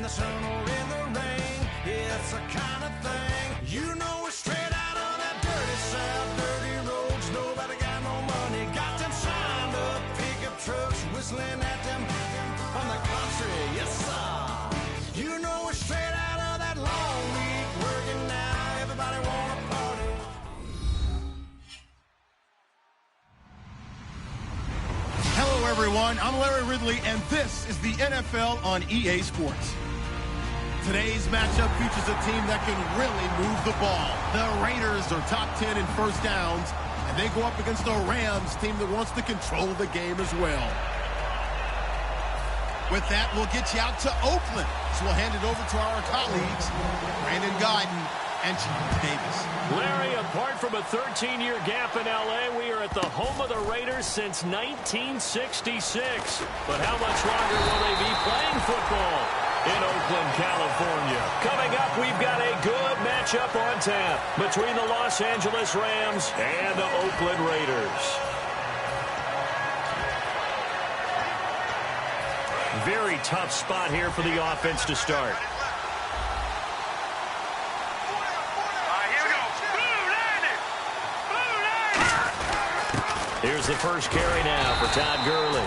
the sun or in the rain. It's the kind of thing, you know, we're straight out of that dirty South, dirty roads. Nobody got no money, got them signed up pickup trucks, whistling at them on the country. Yes, sir. You know, we're straight out of that long week working now. Everybody wanna party. Hello, everyone. I'm Larry Ridley, and this is the NFL on EA Sports. Today's matchup features a team that can really move the ball. The Raiders are top 10 in first downs, and they go up against the Rams team that wants to control the game as well. With that, we'll get you out to Oakland. So we'll hand it over to our colleagues, Brandon Guyton and John Davis. Larry, apart from a 13-year gap in L.A., we are at the home of the Raiders since 1966. But how much longer will they be playing football in Oakland, California? Coming up, we've got a good matchup on tap between the Los Angeles Rams and the Oakland Raiders. Very tough spot here for the offense to start. Here's the first carry now for Todd Gurley.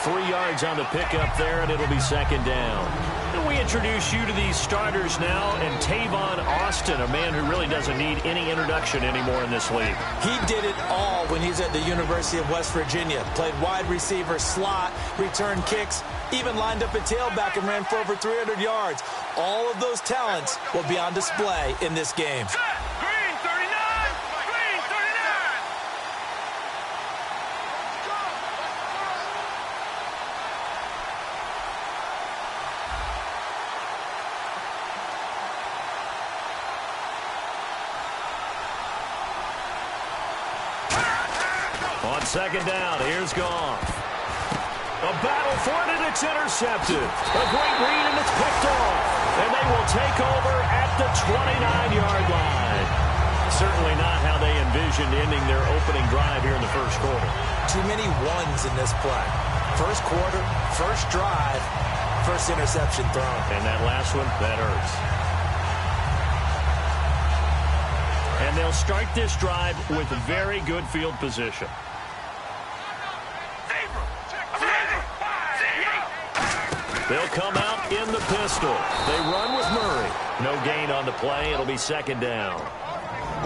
3 yards on the pickup there, and it'll be second down. And we introduce you to these starters now, and Tavon Austin, a man who really doesn't need any introduction anymore in this league. He did it all when he's at the University of West Virginia. Played wide receiver, slot, returned kicks, even lined up at tailback and ran for over 300 yards. All of those talents will be on display in this game. On second down, here's Goff. A battle for it, and it's intercepted. A great read, and it's picked off. And they will take over at the 29-yard line. Certainly not how they envisioned ending their opening drive here in the first quarter. Too many ones in this play. First quarter, first drive, first interception thrown. And that last one, that hurts. And they'll start this drive with very good field position. They'll come out in the pistol. They run with Murray. No gain on the play. It'll be second down.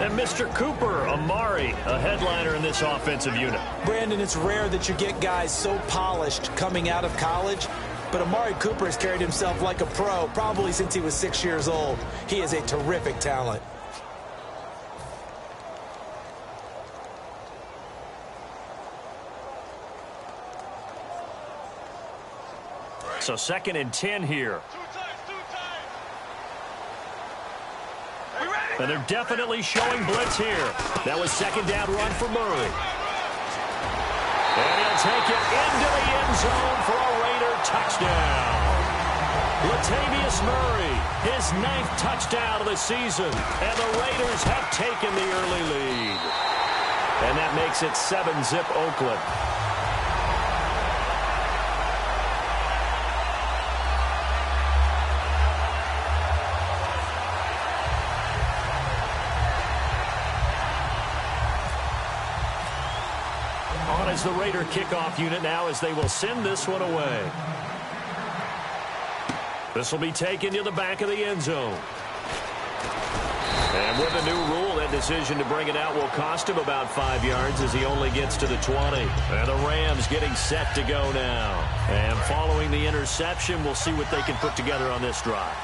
And Mr. Cooper, Amari, a headliner in this offensive unit. Brandon, it's rare that you get guys so polished coming out of college, but Amari Cooper has carried himself like a pro probably since he was 6 years old. He is a terrific talent. So 2nd and 10 here. And they're definitely showing blitz here. That was second down run for Murray. And he'll take it into the end zone for a Raider touchdown. Latavius Murray, his 9th touchdown of the season. And the Raiders have taken the early lead. And that makes it 7-zip Oakland. As the Raider kickoff unit now, as they will send this one away. This will be taken to the back of the end zone. And with the new rule, that decision to bring it out will cost him about 5 yards as he only gets to the 20. And the Rams getting set to go now. And following the interception, we'll see what they can put together on this drive.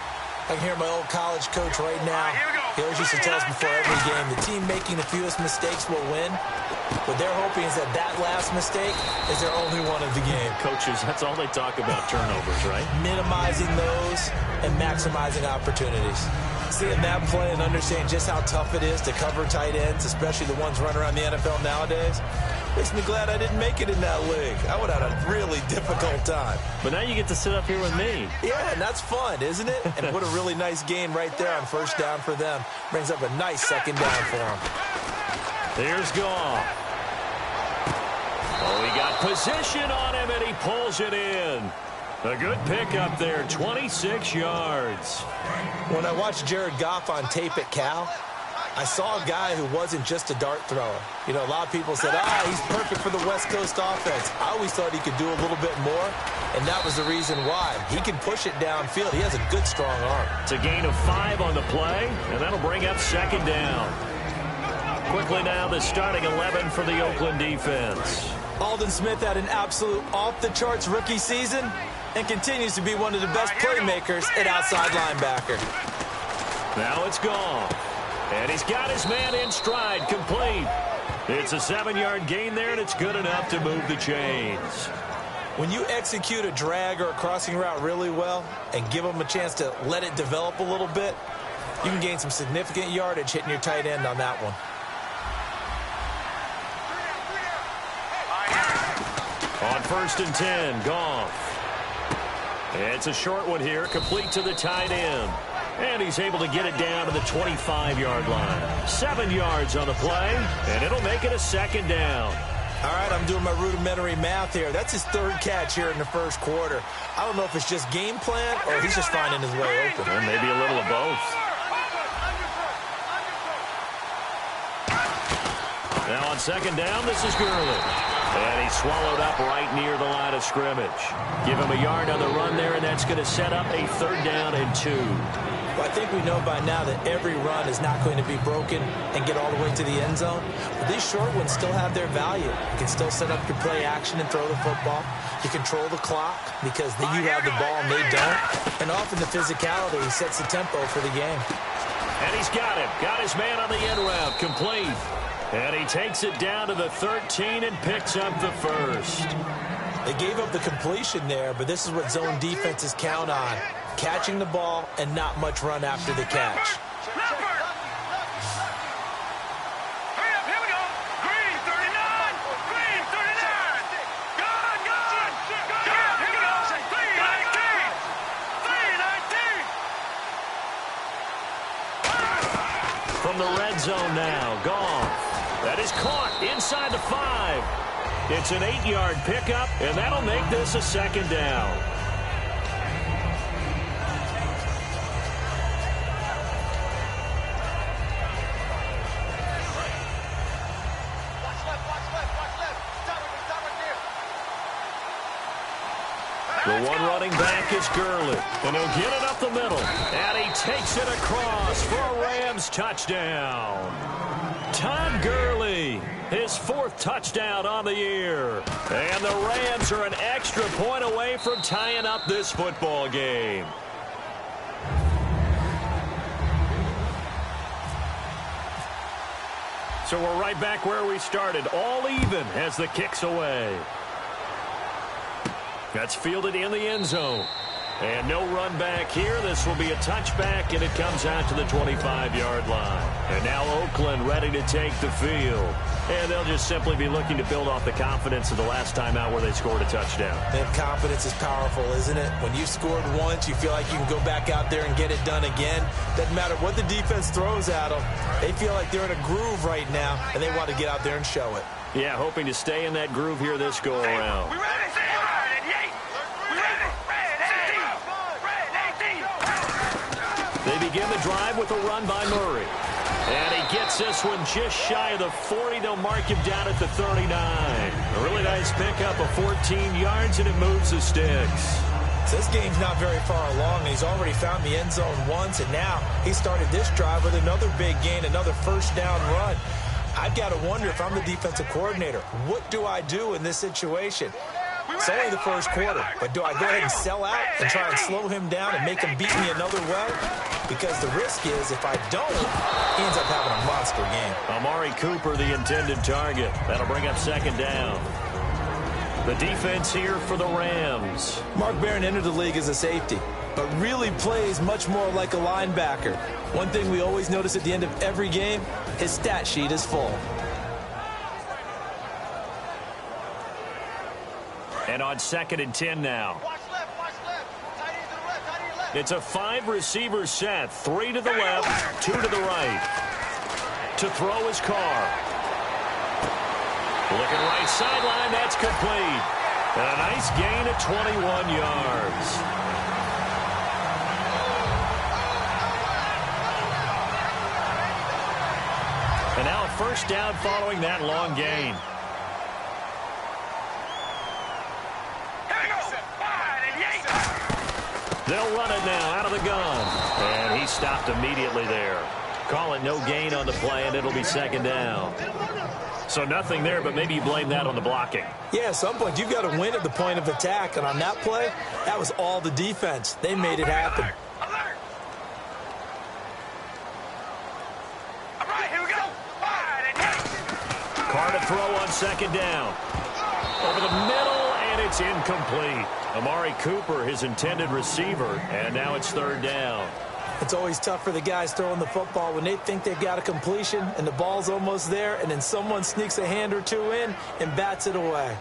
I can hear my old college coach right now. He always used to tell us before every game, the team making the fewest mistakes will win. What they're hoping is that that last mistake is their only one of the game. Coaches, that's all they talk about, turnovers, right? Minimizing those and maximizing opportunities. Seeing that play and understanding just how tough it is to cover tight ends, especially the ones running around the NFL nowadays, makes me glad I didn't make it in that league. I would have had a really difficult time. But now you get to sit up here with me. Yeah, and that's fun, isn't it? And what a really nice gain right there on first down for them. Brings up a nice second down for them. Here's Goff. Oh, he got position on him, and he pulls it in. A good pickup there, 26 yards. When I watched Jared Goff on tape at Cal, I saw a guy who wasn't just a dart thrower. You know, a lot of people said, he's perfect for the West Coast offense. I always thought he could do a little bit more, and that was the reason why. He can push it downfield. He has a good, strong arm. It's a gain of 5 on the play, and that'll bring up second down. Quickly now, the starting 11 for the Oakland defense. Aldon Smith had an absolute off-the-charts rookie season and continues to be one of the best playmakers at outside linebacker. Now it's gone. And he's got his man in stride, complete. It's a 7-yard gain there, and it's good enough to move the chains. When you execute a drag or a crossing route really well and give them a chance to let it develop a little bit, you can gain some significant yardage hitting your tight end on that one. On 1st and 10, Goff. It's a short one here, complete to the tight end. And he's able to get it down to the 25-yard line. 7 yards on the play, and it'll make it a second down. All right, I'm doing my rudimentary math here. That's his 3rd catch here in the 1st quarter. I don't know if it's just game plan or he's just finding his way open. Or maybe a little of both. Now on 2nd down, this is Gurley. And he's swallowed up right near the line of scrimmage. Give him a yard on the run there, and that's going to set up a 3rd down and 2. Well, I think we know by now that every run is not going to be broken and get all the way to the end zone. But these short ones still have their value. You can still set up your play action and throw the football. You control the clock because you have the ball and they don't. And often the physicality sets the tempo for the game. And he's got him. Got his man on the end route. Complete. And he takes it down to the 13 and picks up the 1st. They gave up the completion there, but this is what zone defenses count on. Catching the ball and not much run after the catch. From the red zone now, Goff. That is caught inside the 5. It's an 8-yard pickup, and that'll make this a second down. The one running back is Gurley, and he'll get it up the middle. And he takes it across for a Rams touchdown. Todd Gurley, his 4th touchdown on the year. And the Rams are an extra point away from tying up this football game. So we're right back where we started, all even as the kick's away. That's fielded in the end zone. And no run back here. This will be a touchback, and it comes out to the 25-yard line. And now Oakland ready to take the field. And they'll just simply be looking to build off the confidence of the last time out where they scored a touchdown. And confidence is powerful, isn't it? When you scored once, you feel like you can go back out there and get it done again. Doesn't matter what the defense throws at them. They feel like they're in a groove right now, and they want to get out there and show it. Yeah, hoping to stay in that groove here this go-around. They begin the drive with a run by Murray. And he gets this one just shy of the 40. They'll mark him down at the 39. A really nice pickup of 14 yards, and it moves the sticks. So this game's not very far along, and he's already found the end zone once, and now he started this drive with another big gain, another 1st down run. I've got to wonder if I'm the defensive coordinator, what do I do in this situation? It's only the 1st quarter, but do I go ahead and sell out and try and slow him down and make him beat me another way? Because the risk is if I don't, he ends up having a monster game. Amari Cooper, the intended target. That'll bring up 2nd down. The defense here for the Rams. Mark Barron entered the league as a safety, but really plays much more like a linebacker. One thing we always notice at the end of every game, his stat sheet is full. And on 2nd and 10 now. It's a 5-receiver set. 3 to the left, 2 to the right. To throw his Carr. Looking right sideline, that's complete. And a nice gain of 21 yards. And now a first down following that long gain. They'll run it now out of the gun. And he stopped immediately there. Call it no gain on the play, and it'll be second down. So nothing there, but maybe you blame that on the blocking. Yeah, at some point, you've got to win at the point of attack. And on that play, that was all the defense. They made it happen. Carr to throw on second down. Over the middle, and it's incomplete. Amari Cooper, his intended receiver, and now it's third down. It's always tough for the guys throwing the football when they think they've got a completion and the ball's almost there, and then someone sneaks a hand or two in and bats it away.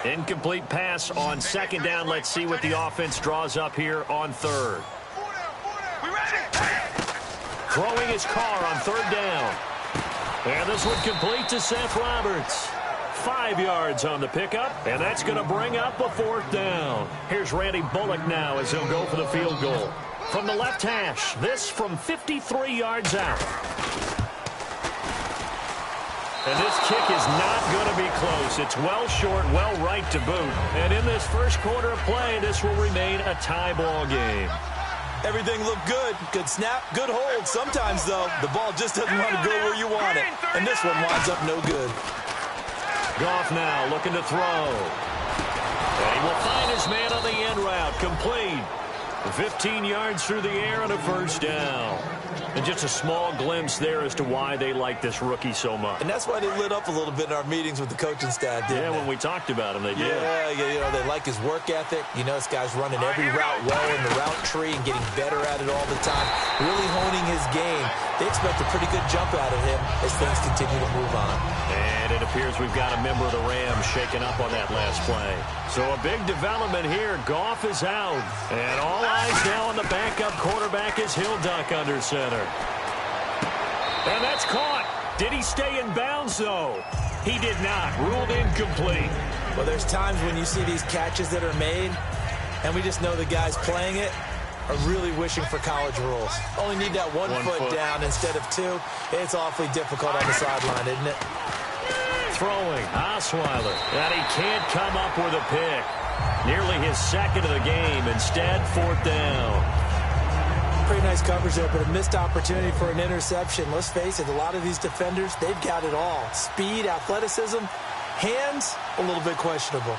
Incomplete pass on second down. Let's see what the offense draws up here on third. Throwing his Carr on third down. And this one complete to Seth Roberts. 5 yards on the pickup, and that's going to bring up a fourth down. Here's Randy Bullock now as he'll go for the field goal. From the left hash, this from 53 yards out. And this kick is not going to be close. It's well short, well right to boot. And in this first quarter of play, this will remain a tie ball game. Everything looked good. Good snap, good hold. Sometimes, though, the ball just doesn't want to go where you want it. And this one winds up no good. Goff now looking to throw. And he will find his man on the end route. Complete. 15 yards through the air and a first down. And just a small glimpse there as to why they like this rookie so much. And that's why they lit up a little bit in our meetings with the coaching staff, didn't they? When we talked about him, they did. Yeah, you know, they like his work ethic. You know, this guy's running every route well in the route tree and getting better at it all the time. Really honing his game. They expect a pretty good jump out of him as things continue to move on. And it appears we've got a member of the Rams shaking up on that last play. So a big development here. Goff is out. And all eyes now on the backup quarterback is Hilduck under center. And that's caught. Did he stay in bounds, though? He did not. Ruled incomplete. Well, there's times when you see these catches that are made, and we just know the guys playing it are really wishing for college rules. Only need that one foot down instead of two. It's awfully difficult on the sideline, isn't it? Throwing, Osweiler. And he can't come up with a pick. Nearly his second of the game. Instead, fourth down. Pretty nice coverage there, but a missed opportunity for an interception. Let's face it, a lot of these defenders, they've got it all. Speed, athleticism, hands, a little bit questionable.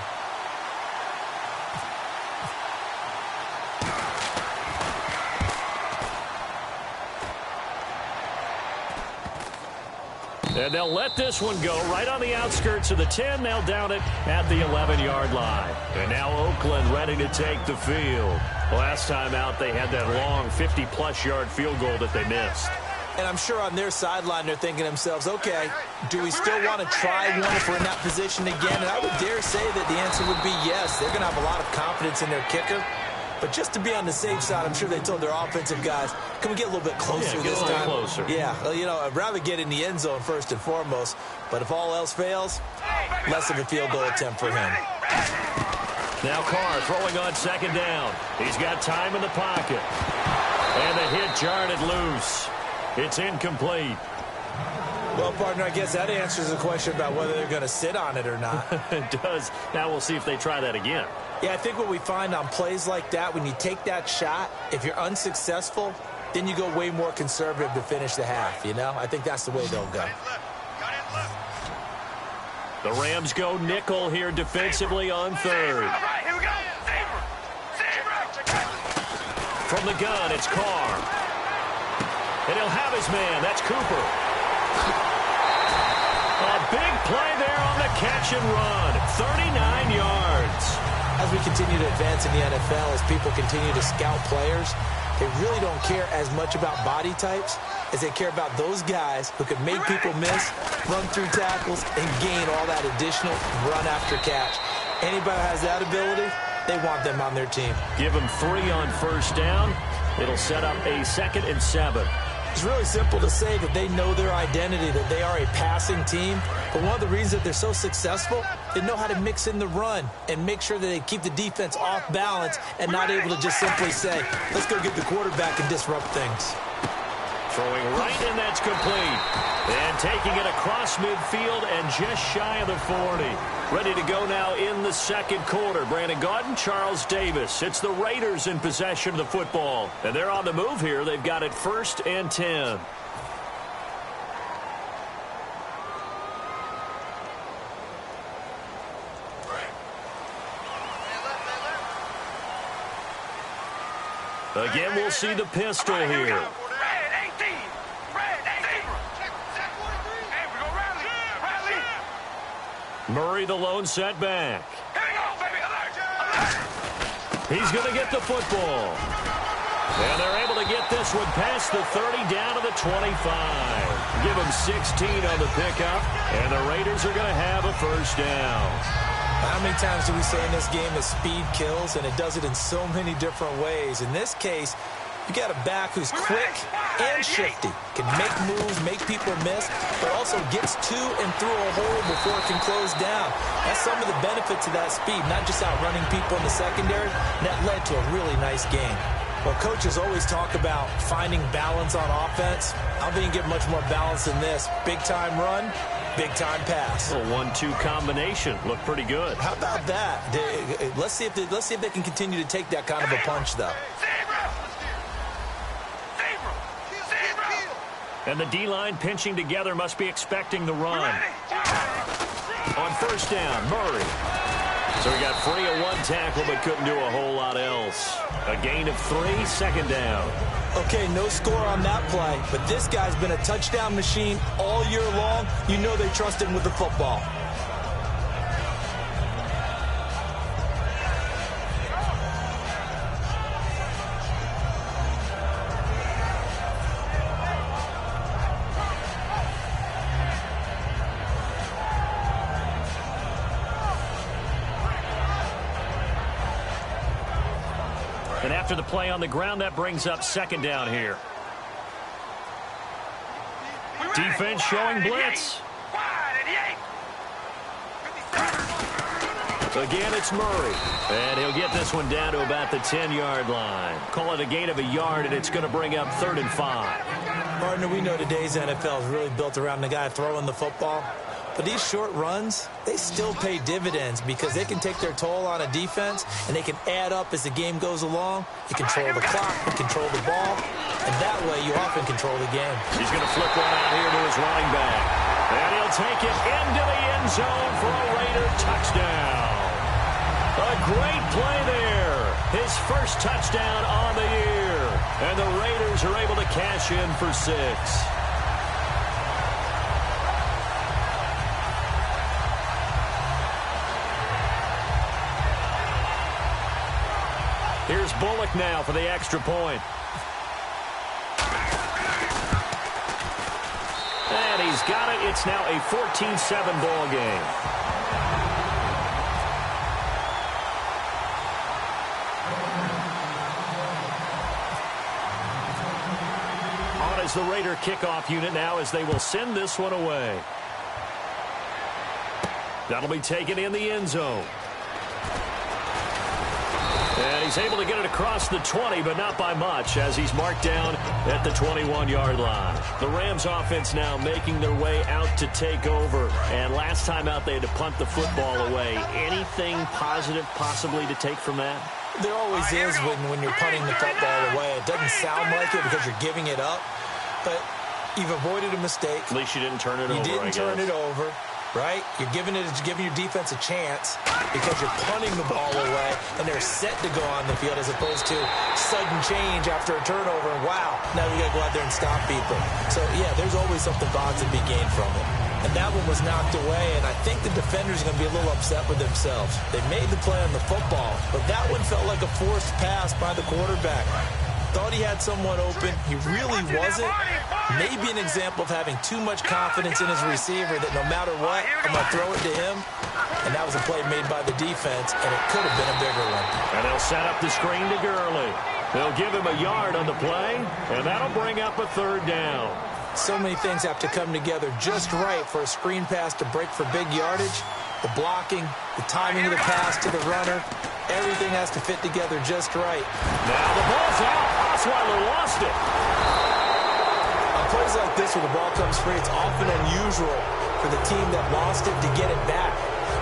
And they'll let this one go right on the outskirts of the 10. They'll down it at the 11-yard line. And now Oakland ready to take the field. Last time out, they had that long 50-plus yard field goal that they missed. And I'm sure on their sideline, they're thinking to themselves, okay, do we still want to try one if we're in that position again? And I would dare say that the answer would be yes. They're going to have a lot of confidence in their kicker. But just to be on the safe side, I'm sure they told their offensive guys, can we get a little bit closer this time? Closer. Yeah, well, you know, I'd rather get in the end zone first and foremost. But if all else fails, less of a field goal attempt for him. Now Carr throwing on second down. He's got time in the pocket. And the hit jarred it loose. It's incomplete. Well, partner, I guess that answers the question about whether they're going to sit on it or not. It does. Now we'll see if they try that again. Yeah, I think what we find on plays like that, when you take that shot, if you're unsuccessful, then you go way more conservative to finish the half, you know? I think that's the way they'll go. The Rams go nickel here defensively on third. Here we go. From the gun, it's Carr. And he'll have his man. That's Cooper. A big play there on the catch and run. 39 yards. As we continue to advance in the NFL, as people continue to scout players, they really don't care as much about body types as they care about those guys who can make people miss, run through tackles, and gain all that additional run after catch. Anybody who has that ability, they want them on their team. Give them 3 on first down. It'll set up a 2nd and 7. It's really simple to say that they know their identity, that they are a passing team. But one of the reasons that they're so successful, they know how to mix in the run and make sure that they keep the defense off balance and not able to just simply say, let's go get the quarterback and disrupt things. Throwing right, and that's complete. And taking it across midfield and just shy of the 40. Ready to go now in the second quarter. Brandon Gaudin, Charles Davis. It's the Raiders in possession of the football. And they're on the move here. They've got it 1st and 10. Again, we'll see the pistol here. Murray, the lone setback. He's going to get the football. And they're able to get this one past the 30 down to the 25. Give them 16 on the pickup, and the Raiders are going to have a 1st down. How many times do we say in this game that speed kills, and it does it in so many different ways? In this case, you got a back who's quick and shifty, can make moves, make people miss, but also gets to and through a hole before it can close down. That's some of the benefits of that speed, not just outrunning people in the secondary. And that led to a really nice game. Well, coaches always talk about finding balance on offense. I don't think you get much more balance than this. Big-time run, big-time pass. A 1-2 combination. Looked pretty good. How about that? Let's see if they can continue to take that kind of a punch, though. And the D-line pinching together must be expecting the run. On 1st down, Murray. So he got free of 1 tackle but couldn't do a whole lot else. A gain of 3, 2nd down. Okay, no score on that play, but this guy's been a touchdown machine all year long. You know they trust him with the football. And after the play on the ground, that brings up 2nd down here. Defense showing blitz. Again, it's Murray. And he'll get this one down to about the 10-yard line. Call it a gain of a yard, and it's going to bring up 3rd and 5. Partner, we know today's NFL is really built around the guy throwing the football. But these short runs, they still pay dividends because they can take their toll on a defense, and they can add up as the game goes along. You control the clock, you control the ball, and that way you often control the game. He's going to flip one out here to his running back. And he'll take it into the end zone for a Raider touchdown. A great play there. His 1st touchdown on the year. And the Raiders are able to cash in for 6. Here's Bullock now for the extra point. And he's got it. It's now a 14-7 ball game. On is the Raider kickoff unit now as they will send this one away. That'll be taken in the end zone. And he's able to get it across the 20, but not by much, as he's marked down at the 21-yard line. The Rams offense now making their way out to take over. And last time out, they had to punt the football away. Anything positive possibly to take from that? There always is when you're punting the football away. It doesn't sound like it because you're giving it up, but you've avoided a mistake. At least you didn't turn it over, You didn't turn it over. Right? You're giving your defense a chance because you're punting the ball away, and they're set to go on the field as opposed to sudden change after a turnover. And wow, now we got to go out there and stop people. So, yeah, there's always something positive to be gained from it. And that one was knocked away, and I think the defenders are going to be a little upset with themselves. They made the play on the football, but that one felt like a forced pass by the quarterback. Thought he had someone open. He really wasn't. Maybe an example of having too much confidence in his receiver that no matter what, I'm going to throw it to him. And that was a play made by the defense, and it could have been a bigger one. And they'll set up the screen to Gurley. They'll give him a yard on the play, and that'll bring up a third down. So many things have to come together just right for a screen pass to break for big yardage. The blocking, the timing of the pass to the runner, everything has to fit together just right. Now the ball's out. Osweiler lost it. On plays like this where the ball comes free, it's often unusual for the team that lost it to get it back.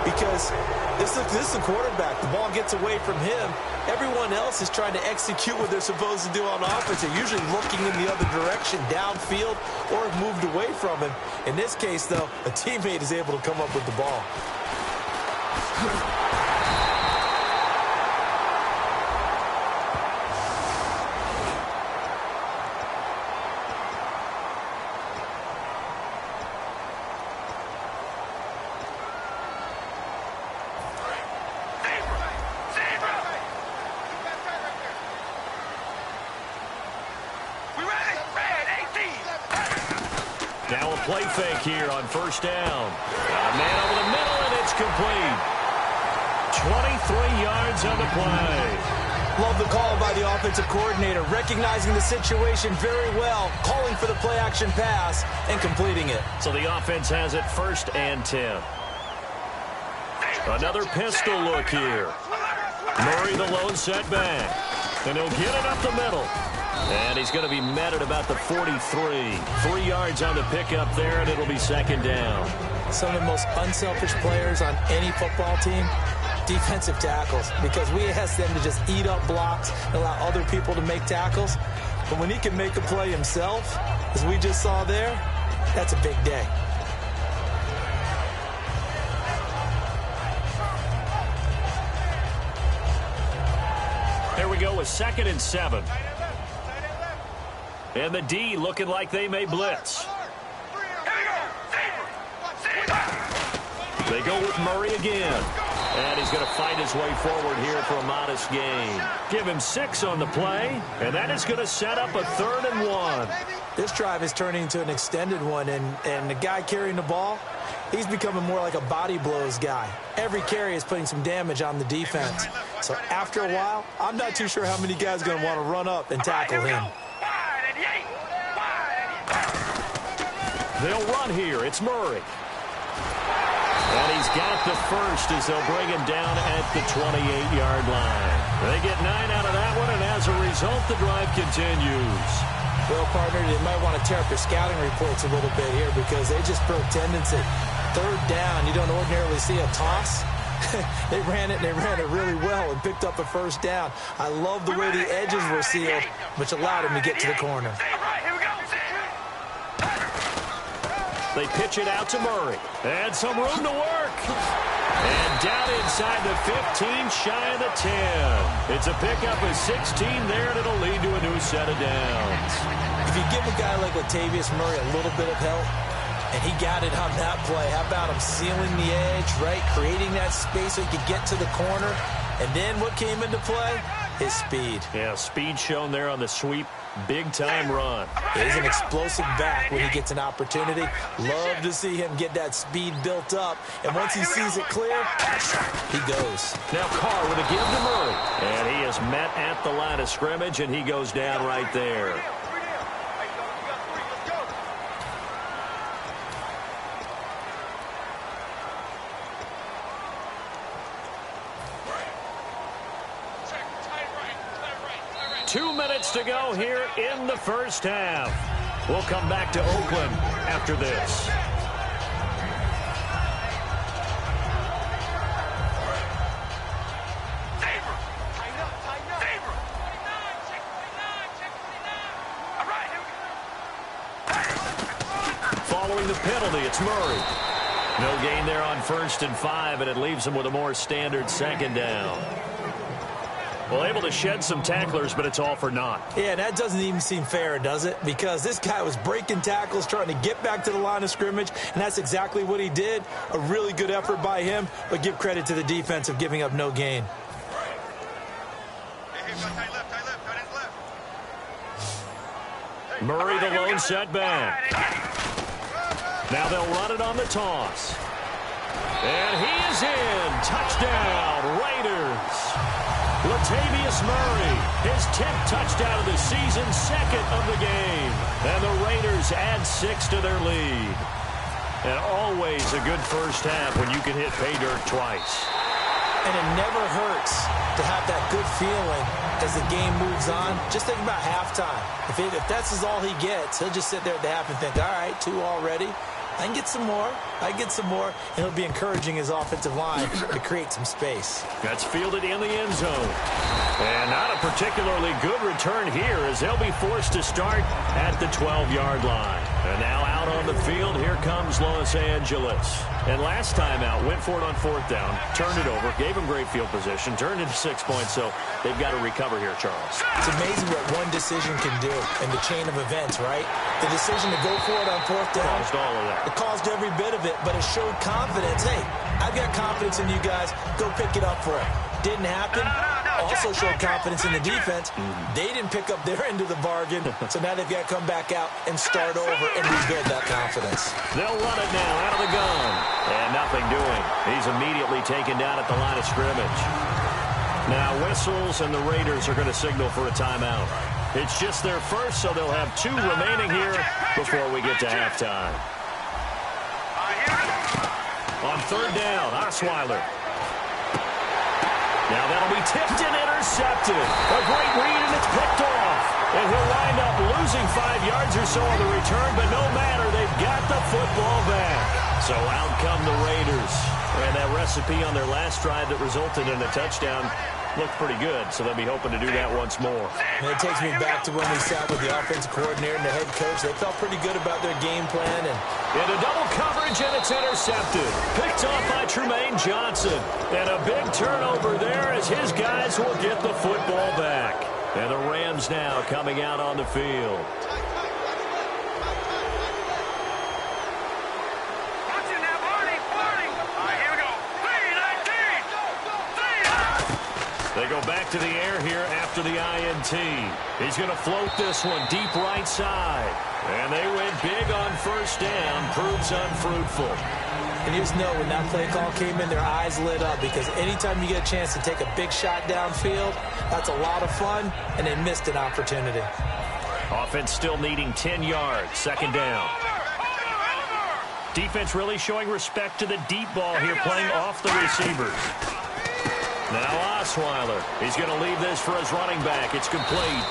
Because this is the quarterback. The ball gets away from him. Everyone else is trying to execute what they're supposed to do on offense. They're usually looking in the other direction, downfield, or have moved away from him. In this case, though, a teammate is able to come up with the ball. Now a play fake here on first down. Got a man over the middle, and it's complete. 23 yards on the play. Love the call by the offensive coordinator, recognizing the situation very well, calling for the play-action pass, and completing it. So the offense has it 1st and 10. Another pistol look here. Murray the lone setback. And he'll get it up the middle. And he's going to be met at about the 43. 3 yards on the pickup there, and it'll be 2nd down. Some of the most unselfish players on any football team, defensive tackles, because we ask them to just eat up blocks and allow other people to make tackles. But when he can make a play himself, as we just saw there, that's a big day. There we go with 2nd and 7. And the D looking like they may blitz. They go with Murray again. And he's going to fight his way forward here for a modest gain. Give him 6 on the play, and that is going to set up a 3rd and 1. This drive is turning into an extended one, and the guy carrying the ball, he's becoming more like a body blows guy. Every carry is putting some damage on the defense. So after a while, I'm not too sure how many guys are going to want to run up and tackle him. They'll run here. It's Murray. And he's got the first as they'll bring him down at the 28-yard line. They get 9 out of that one, and as a result, the drive continues. Well, partner, they might want to tear up their scouting reports a little bit here because they just broke tendency. 3rd down, you don't ordinarily see a toss. They ran it really well and picked up a 1st down. I love the way the edges were sealed, which allowed him to get to the corner. They pitch it out to Murray. And some room to work. And down inside the 15, shy of the 10. It's a pickup of 16 there, and it'll lead to a new set of downs. If you give a guy like Latavius Murray a little bit of help, and he got it on that play, how about him sealing the edge, right? Creating that space so he could get to the corner. And then what came into play? His speed. Yeah, speed shown there on the sweep. Big-time run. He's an explosive back when he gets an opportunity. Love to see him get that speed built up. And once he sees it clear, he goes. Now Carr with a give to Murray. And he is met at the line of scrimmage, and he goes down right there. Two minutes to go here in the first half. We'll come back to Oakland after this. Following the penalty, it's Murray. No gain there on 1st and 5, and it leaves him with a more standard 2nd down. Well, able to shed some tacklers, but it's all for naught. Yeah, that doesn't even seem fair, does it? Because this guy was breaking tackles, trying to get back to the line of scrimmage, and that's exactly what he did. A really good effort by him, but give credit to the defense of giving up no gain. Murray the lone setback. Now they'll run it on the toss. And he is in. Touchdown, Raiders. Latavius Murray, his 10th touchdown of the season, 2nd of the game. And the Raiders add 6 to their lead. And always a good first half when you can hit pay dirt twice. And it never hurts to have that good feeling as the game moves on. Just think about halftime. If that's all he gets, he'll just sit there at the half and think, all right, 2 already. I can get some more. I can get some more. And he'll be encouraging his offensive line to create some space. That's fielded in the end zone. And not a particularly good return here as they'll be forced to start at the 12-yard line. And now out on the field, here comes Los Angeles. And last time out, went for it on 4th down, turned it over, gave him great field position, turned into 6 points, so they've got to recover here, Charles. It's amazing what one decision can do in the chain of events, right? The decision to go for it on 4th down. Caused all of that. It caused every bit of it, but it showed confidence. Hey, I've got confidence in you guys. Go pick it up for it. Didn't happen. Also showed confidence in the defense. They didn't pick up their end of the bargain, so now they've got to come back out and start over and rebuild that confidence. They'll run it now out of the gun. And nothing doing. He's immediately taken down at the line of scrimmage. Now whistles, and the Raiders are going to signal for a timeout. It's just their first, so they'll have 2 remaining here before we get to halftime. On 3rd down, Osweiler. Now that'll be tipped and intercepted. A great read, and it's picked off. And he'll wind up losing 5 yards or so on the return, but no matter, they've got the football back. So out come the Raiders. And that recipe on their last drive that resulted in a touchdown looked pretty good, so they'll be hoping to do that once more. And it takes me back to when we sat with the offensive coordinator and the head coach. They felt pretty good about their game plan. And into double coverage, and it's intercepted. Picked off by Trumaine Johnson. And a big turnover there as his guys will get the football back. And the Rams now coming out on the field. They go back to the air here after the INT. He's going to float this one deep right side. And they went big on 1st down. Proves unfruitful. you just know when that play call came in, their eyes lit up, because anytime you get a chance to take a big shot downfield, that's a lot of fun, and they missed an opportunity. Offense still needing 10 yards. 2nd down. Defense really showing respect to the deep ball here, playing off the receivers. Now Osweiler. He's going to leave this for his running back. It's complete.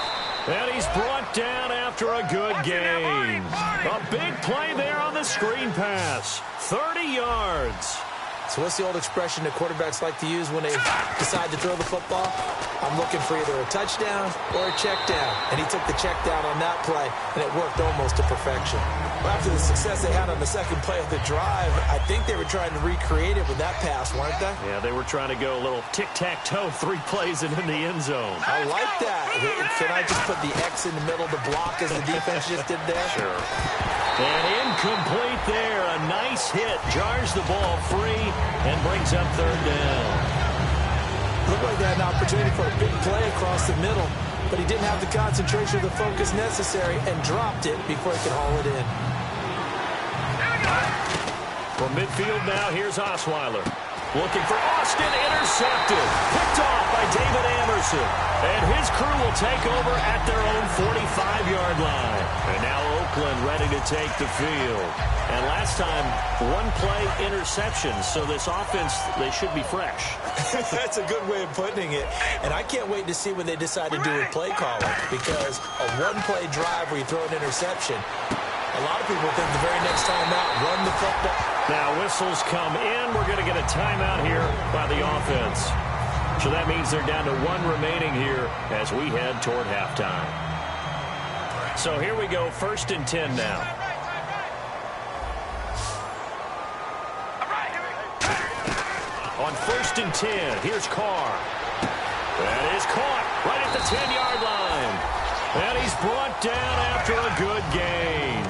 And he's brought down after a good gain. A big play there on the screen pass. 30 yards. So what's the old expression that quarterbacks like to use when they decide to throw the football? I'm looking for either a touchdown or a check down. And he took the check down on that play, and it worked almost to perfection. Well, after the success they had on the second play of the drive, I think they were trying to recreate it with that pass, weren't they? Yeah, they were trying to go a little tic-tac-toe, 3 plays and in the end zone. I like that. Can I just put the X in the middle to block as the defense just did there? Sure. And incomplete there. A nice hit. Jars the ball free and brings up 3rd down. Looked like they had an opportunity for a big play across the middle, but he didn't have the concentration or the focus necessary and dropped it before he could haul it in. From midfield now, here's Osweiler. Looking for Austin, intercepted. Picked off by David Anderson. And his crew will take over at their own 45-yard line. And now Oakland ready to take the field. And last time, 1-play interception. So this offense, they should be fresh. That's a good way of putting it. And I can't wait to see what they decide to do with play calling. Because a 1-play drive where you throw an interception, a lot of people think the very next time out, run the football. Now whistles come in. We're going to get a timeout here by the offense. So that means they're down to 1 remaining here as we head toward halftime. So here we go, 1st and 10 now. On 1st and 10, here's Carr. That is caught right at the 10-yard line. And he's brought down after a good gain.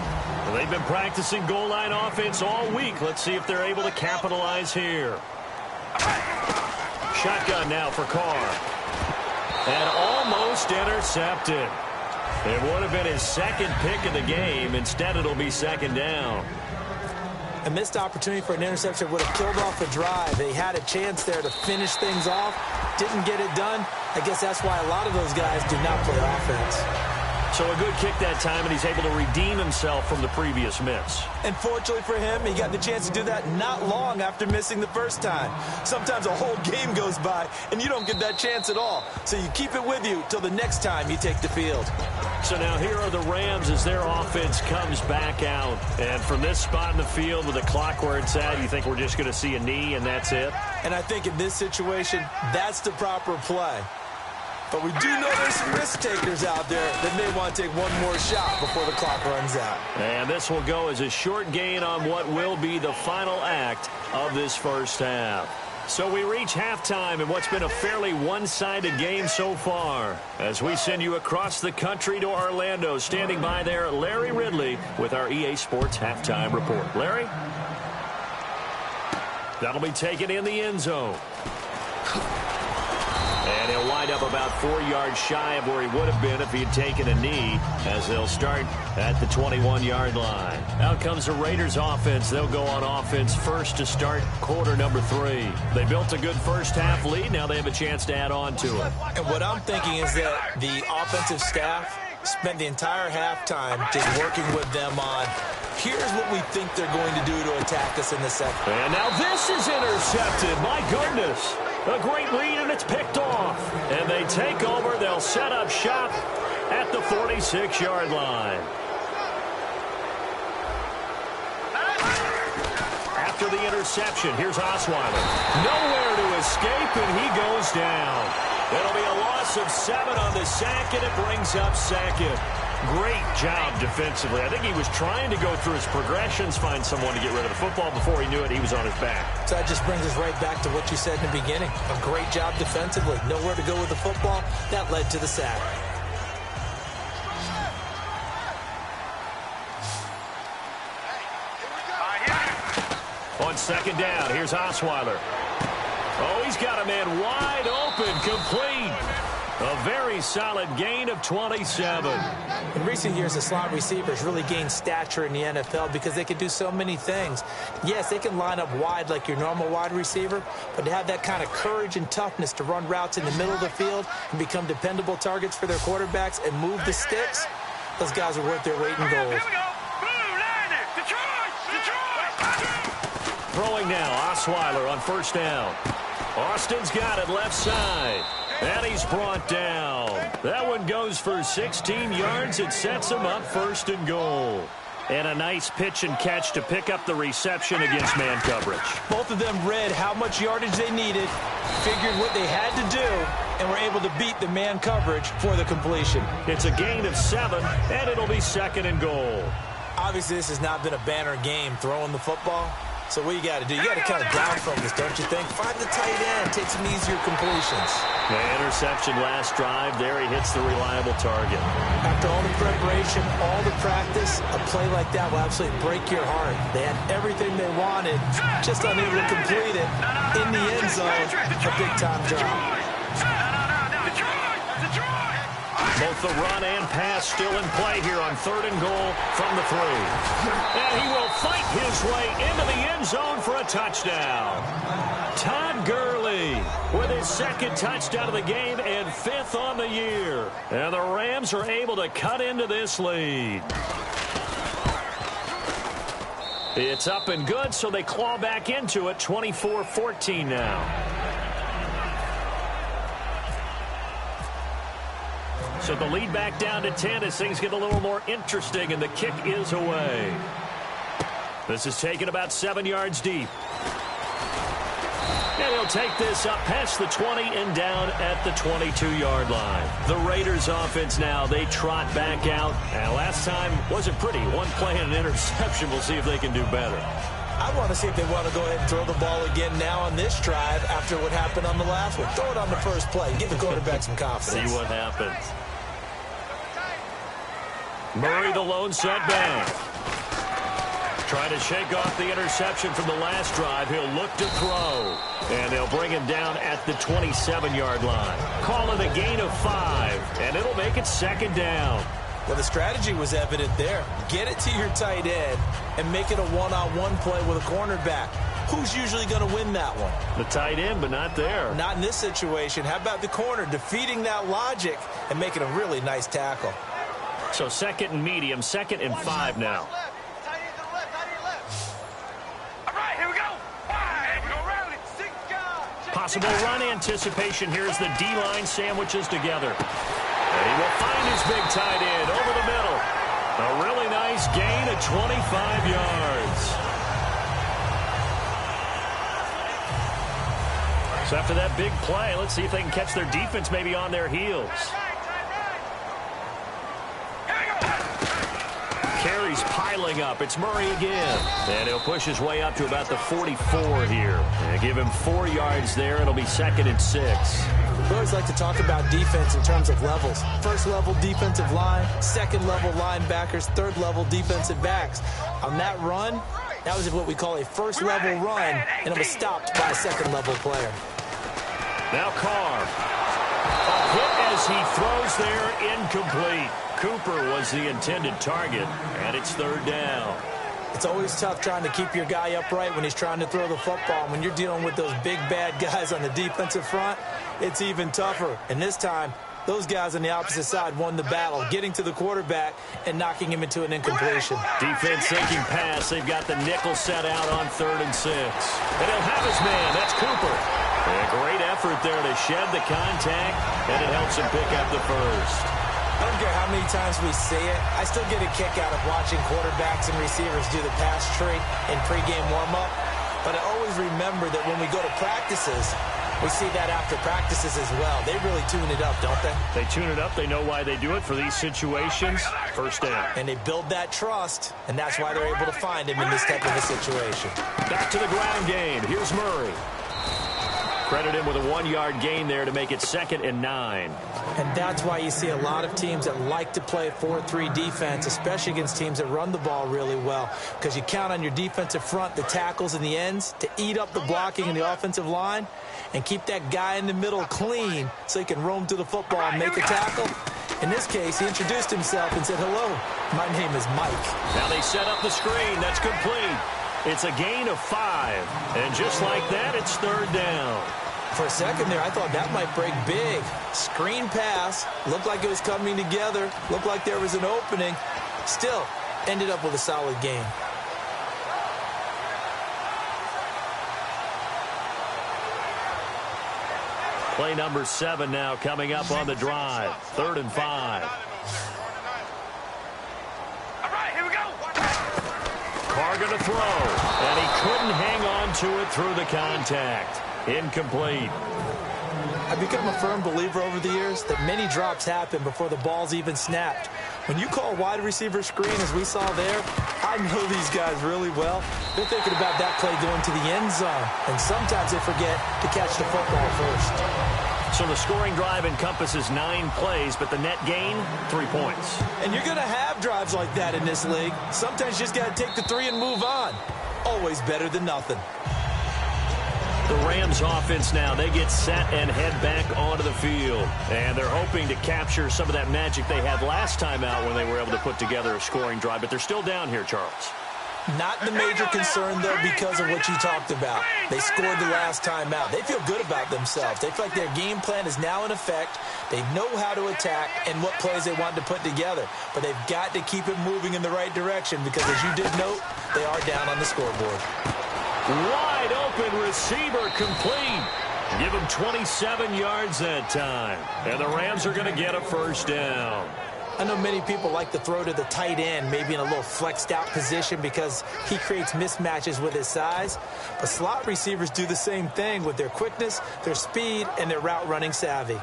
Well, they've been practicing goal line offense all week. Let's see if they're able to capitalize here. Shotgun now for Carr. And almost intercepted. It would have been his 2nd pick of the game. Instead, it'll be 2nd down. A missed opportunity for an interception would have killed off a drive. They had a chance there to finish things off. Didn't get it done. I guess that's why a lot of those guys do not play offense. So a good kick that time, and he's able to redeem himself from the previous miss. And fortunately for him, he got the chance to do that not long after missing the first time. Sometimes a whole game goes by, and you don't get that chance at all. So you keep it with you till the next time you take the field. So now here are the Rams as their offense comes back out. And from this spot in the field with the clock where it's at, you think we're just going to see a knee and that's it? And I think in this situation, that's the proper play. But we do know there's some risk takers out there that may want to take one more shot before the clock runs out. And this will go as a short gain on what will be the final act of this first half. So we reach halftime in what's been a fairly one-sided game so far. As we send you across the country to Orlando, standing by there, Larry Ridley with our EA Sports Halftime Report. Larry? That'll be taken in the end zone. And he'll wind up about 4 yards shy of where he would have been if he had taken a knee, as they'll start at the 21-yard line. Out comes the Raiders offense. They'll go on offense first to start quarter number 3. They built a good first half lead. Now they have a chance to add on to it. And what I'm thinking is that the offensive staff spent the entire halftime just working with them on, here's what we think they're going to do to attack us in the second. And now this is intercepted. My goodness. A great read, and it's picked off. And they take over. They'll set up shop at the 46-yard line. After the interception, here's Osweiler. Nowhere to escape, and he goes down. It'll be a loss of 7 on the sack, and it brings up second. Great job defensively. I think he was trying to go through his progressions, find someone to get rid of the football. Before he knew it, he was on his back. So that just brings us right back to what you said in the beginning. A great job defensively. Nowhere to go with the football. That led to the sack. On second down, here's Osweiler. Oh, he's got a man wide open, complete. A very solid gain of 27. In recent years, the slot receivers really gained stature in the NFL because they can do so many things. Yes, they can line up wide like your normal wide receiver, but to have that kind of courage and toughness to run routes in the middle of the field and become dependable targets for their quarterbacks and move the sticks, those guys are worth their weight in gold. Throwing now, Osweiler on first down. Austin's got it left side. And he's brought down. That one goes for 16 yards. It sets him up first and goal. And a nice pitch and catch to pick up the reception against man coverage. Both of them read how much yardage they needed, figured what they had to do, and were able to beat the man coverage for the completion. It's a gain of 7, and it'll be second and goal. Obviously, this has not been a banner game throwing the football. So what you got to do, you got to kind of down from this, don't you think? Find the tight end, take some easier completions. The interception last drive, there he hits the reliable target. After all the preparation, all the practice, a play like that will absolutely break your heart. They had everything they wanted, just unable to complete it in the end zone. A big-time drop. Both the run and pass still in play here on third and goal from the 3. And he will fight his way into the end zone for a touchdown. Todd Gurley with his second touchdown of the game and 5th on the year. And the Rams are able to cut into this lead. It's up and good, so they claw back into it, 24-14 now. So the lead back down to 10 as things get a little more interesting, and the kick is away. This is taken about 7 yards deep. And he'll take this up past the 20 and down at the 22-yard line. The Raiders offense now, they trot back out. And last time wasn't pretty. One play and an interception. We'll see if they can do better. I want to see if they want to go ahead and throw the ball again now on this drive after what happened on the last one. Throw it on the first play. Give the quarterback some confidence. See what happens. Murray, the lone setback. Trying to shake off the interception from the last drive. He'll look to throw. And they'll bring him down at the 27-yard line. Call it a gain of 5, and it'll make it second down. Well, the strategy was evident there. Get it to your tight end and make it a one-on-one play with a cornerback. Who's usually going to win that one? The tight end, but not there. Not in this situation. How about the corner defeating that logic and making a really nice tackle? So 2nd and medium, 2nd and 5 now. Possible run anticipation here as the D-line sandwiches together. And he will find his big tight end over the middle. A really nice gain of 25 yards. So after that big play, let's see if they can catch their defense maybe on their heels. Carries piling up. It's Murray again. And he'll push his way up to about the 44 here. And give him 4 yards there. It'll be 2nd and 6. We always like to talk about defense in terms of levels. First level defensive line, second level linebackers, third level defensive backs. On that run, that was what we call a first level run, and it was stopped by a second level player. Now Carr. A hit as he throws there, incomplete. Cooper was the intended target, and it's 3rd down. It's always tough trying to keep your guy upright when he's trying to throw the football. When you're dealing with those big, bad guys on the defensive front, it's even tougher. And this time, those guys on the opposite side won the battle, getting to the quarterback and knocking him into an incompletion. Defense thinking pass. They've got the nickel set out on 3rd and 6. And he'll have his man. That's Cooper. A great effort there to shed the contact, and it helps him pick up the first. I don't care how many times we say it, I still get a kick out of watching quarterbacks and receivers do the pass tree in pregame warm-up. But I always remember that when we go to practices, we see that after practices as well. They really tune it up, don't they? They tune it up. They know why they do it for these situations. First down. And they build that trust, and that's why they're able to find him in this type of a situation. Back to the ground game. Here's Murray. Credit him with a 1-yard gain there to make it 2nd and 9. And that's why you see a lot of teams that like to play 4-3 defense, especially against teams that run the ball really well, because you count on your defensive front, the tackles and the ends, to eat up the blocking in the offensive line and keep that guy in the middle clean so he can roam through the football and make a tackle. In this case, he introduced himself and said, "Hello, my name is Mike." Now they set up the screen. That's complete. It's a gain of 5. And just like that, it's 3rd down. For a second there, I thought that might break big. Screen pass. Looked like it was coming together. Looked like there was an opening. Still, ended up with a solid gain. Play number 7 now coming up on the drive. 3rd and 5. Carr going to throw, and he couldn't hang on to it through the contact. Incomplete. I've become a firm believer over the years that many drops happen before the ball's even snapped. When you call wide receiver screen, as we saw there, I know these guys really well. They're thinking about that play going to the end zone, and sometimes they forget to catch the football first. So the scoring drive encompasses 9 plays, but the net gain, 3 points. And you're going to have drives like that in this league. Sometimes you just got to take the 3 and move on. Always better than nothing. The Rams offense now, they get set and head back onto the field. And they're hoping to capture some of that magic they had last time out when they were able to put together a scoring drive. But they're still down here, Charles. Not the major concern, though, because of what you talked about. They scored the last time out. They feel good about themselves. They feel like their game plan is now in effect. They know how to attack and what plays they want to put together. But they've got to keep it moving in the right direction because, as you did note, they are down on the scoreboard. Wide open receiver complete. Give him 27 yards that time. And the Rams are going to get a first down. I know many people like to throw to the tight end, maybe in a little flexed out position because he creates mismatches with his size. But slot receivers do the same thing with their quickness, their speed, and their route running savvy.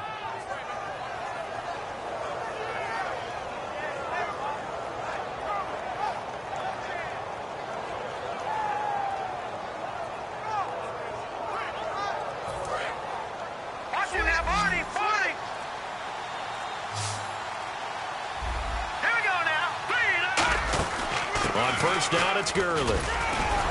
On first down, it's Gurley.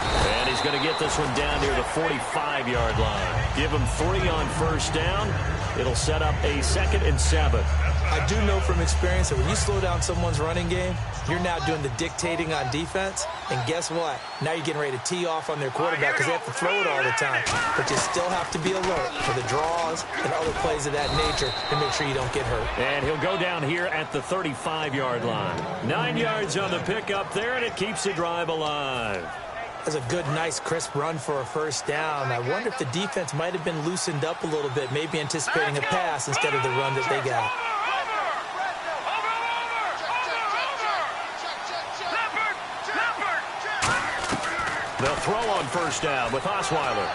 And he's going to get this one down near the 45-yard line. Give him 3 on first down. It'll set up a 2nd and 7. I do know from experience that when you slow down someone's running game, you're now doing the dictating on defense. And guess what? Now you're getting ready to tee off on their quarterback because they have to throw it all the time. But you still have to be alert for the draws and other plays of that nature to make sure you don't get hurt. And he'll go down here at the 35-yard line. 9 yards on the pickup there, and it keeps the drive alive. That's a good, nice, crisp run for a first down. I wonder if the defense might have been loosened up a little bit, maybe anticipating a pass instead of the run that they got. They'll throw on first down with Osweiler.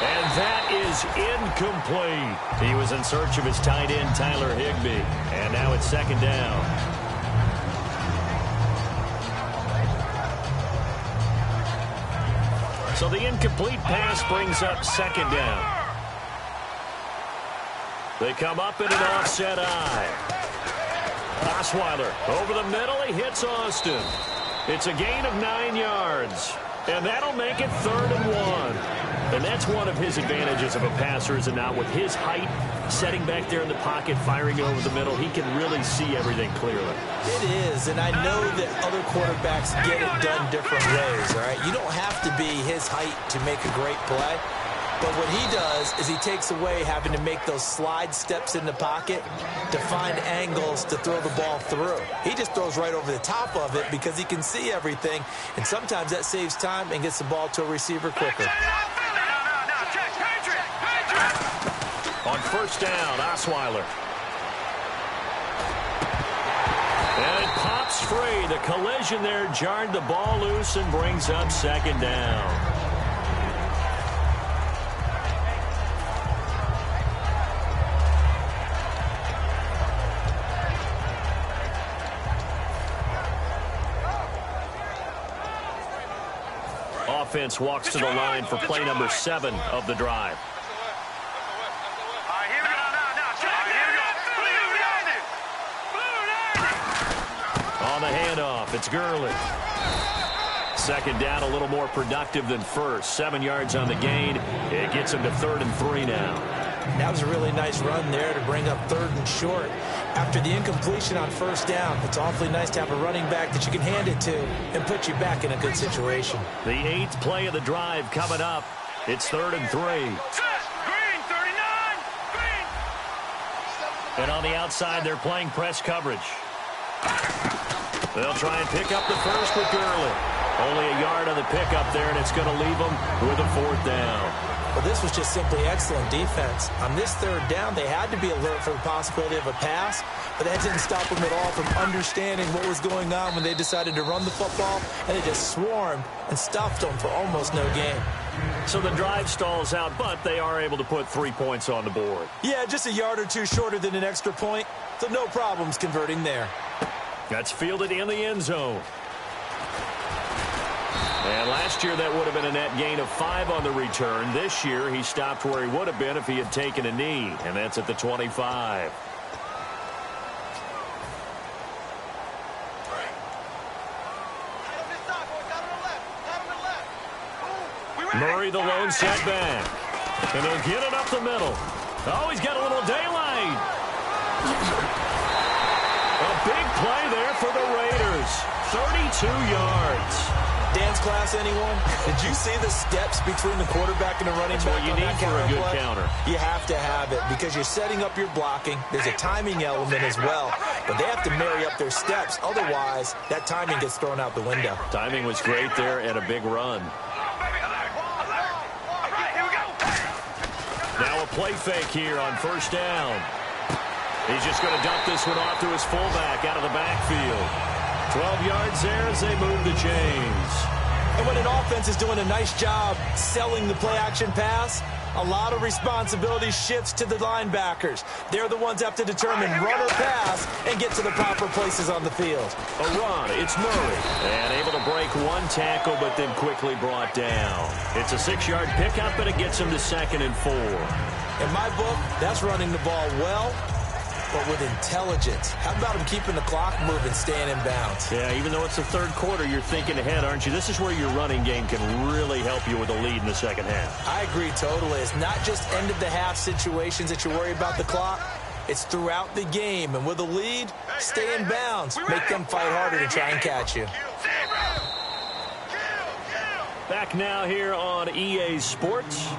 And that is incomplete. He was in search of his tight end, Tyler Higbee. And now it's 2nd down. So the incomplete pass brings up 2nd down. They come up in an offset eye. Osweiler over the middle. He hits Austin. It's a gain of 9 yards. And that'll make it 3rd and 1. And that's one of his advantages of a passer, is it not? With his height, setting back there in the pocket, firing over the middle, he can really see everything clearly. It is, and I know that other quarterbacks get it done different ways, all right? You don't have to be his height to make a great play. But what he does is he takes away having to make those slide steps in the pocket to find angles to throw the ball through. He just throws right over the top of it because he can see everything, and sometimes that saves time and gets the ball to a receiver quicker. On first down, Osweiler. And it pops free. The collision there jarred the ball loose and brings up 2nd down. Offense walks to the line for play number 7 of the drive. On the handoff, it's Gurley. 2nd down, a little more productive than first. 7 yards on the gain. It gets him to 3rd and 3 now. That was a really nice run there to bring up 3rd and short. After the incompletion on first down, it's awfully nice to have a running back that you can hand it to and put you back in a good situation. The 8th play of the drive coming up. It's 3rd and 3. Green, 39, green. And on the outside, they're playing press coverage. They'll try and pick up the first with Gurley. Only a yard on the pickup there, and it's going to leave them with a 4th down. Well, this was just simply excellent defense. On this 3rd down, they had to be alert for the possibility of a pass, but that didn't stop them at all from understanding what was going on when they decided to run the football, and they just swarmed and stuffed them for almost no gain. So the drive stalls out, but they are able to put 3 points on the board. Yeah, just a yard or two shorter than an extra point, so no problems converting there. That's fielded in the end zone. And last year, that would have been a net gain of 5 on the return. This year, he stopped where he would have been if he had taken a knee, and that's at the 25. Murray, the lone setback. And he'll get it up the middle. Oh, he's got a little daylight. A big play there for the Raiders. 32 yards. Dance class, anyone? Did you see the steps between the quarterback and the running back? That's what you need for a good counter. You have to have it because you're setting up your blocking. There's a timing element as well, but they have to marry up their steps. Otherwise, that timing gets thrown out the window. Timing was great there and a big run. Now a play fake here on first down. He's just going to dump this one off to his fullback out of the backfield. 12 yards there as they move the chains. And when an offense is doing a nice job selling the play-action pass, a lot of responsibility shifts to the linebackers. They're the ones that have to determine run or pass and get to the proper places on the field. A run, it's Murray. And able to break one tackle, but then quickly brought down. It's a 6-yard pickup, and it gets him to 2nd and 4. In my book, that's running the ball well but with intelligence. How about him keeping the clock moving, staying in bounds? Yeah, even though it's the third quarter, you're thinking ahead, aren't you? This is where your running game can really help you with a lead in the second half. I agree totally. It's not just end-of-the-half situations that you worry about the clock. It's throughout the game. And with a lead, stay in bounds. Make them fight harder to try and catch you. Back now here on EA Sports.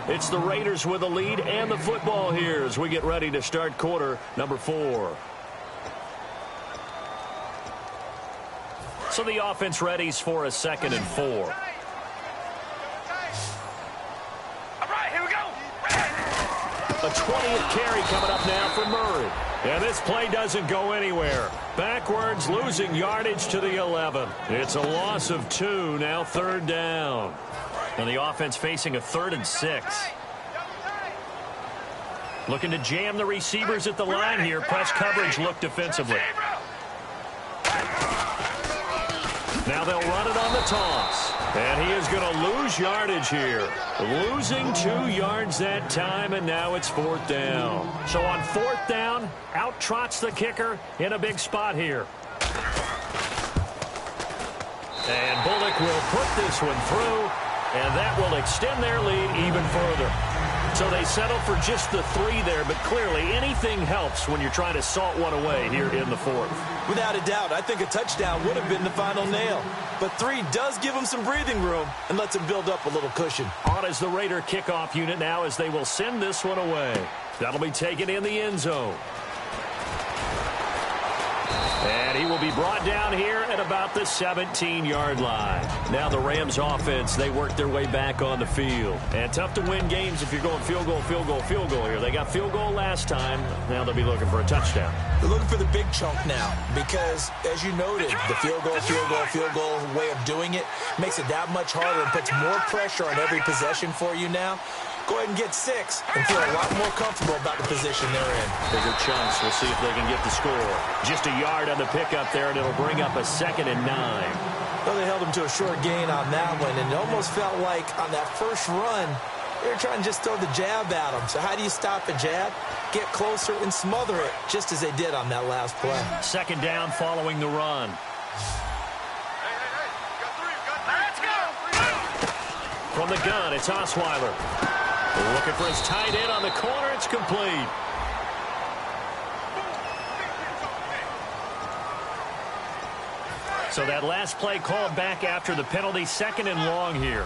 It's the Raiders with a lead and the football here as we get ready to start quarter number 4. So the offense readies for a 2nd and 4. All right, here we go. A 20th carry coming up now for Murray. And this play doesn't go anywhere. Backwards, losing yardage to the 11. It's a loss of 2, now 3rd down. And the offense facing a 3rd and 6. Looking to jam the receivers at the line here. Press coverage look defensively. Now they'll run it on the toss. And he is going to lose yardage here. Losing 2 yards that time, and now it's 4th down. So on 4th down, out trots the kicker in a big spot here. And Bullock will put this one through, and that will extend their lead even further. So they settle for just the 3 there, but clearly anything helps when you're trying to salt one away here in the 4th. Without a doubt, I think a touchdown would have been the final nail. But 3 does give them some breathing room and lets them build up a little cushion. On is the Raider kickoff unit now as they will send this one away. That'll be taken in the end zone. And he will be brought down here at about the 17-yard line. Now the Rams offense, they work their way back on the field. And tough to win games if you're going field goal, field goal, field goal here. They got field goal last time. Now they'll be looking for a touchdown. They're looking for the big chunk now because, as you noted, the field goal way of doing it makes it that much harder and puts more pressure on every possession for you now. Go ahead and get 6 and feel a lot more comfortable about the position they're in. Bigger chunks. We'll see if they can get the score. Just a yard on the pickup there, and it'll bring up a 2nd and 9. Well, they held him to a short gain on that one, and it almost felt like on that first run, they were trying to just throw the jab at him. So how do you stop a jab? Get closer and smother it, just as they did on that last play. 2nd down following the run. Let's go. From the gun, it's Osweiler. Looking for his tight end on the corner. It's complete. So that last play called back after the penalty. 2nd and long here.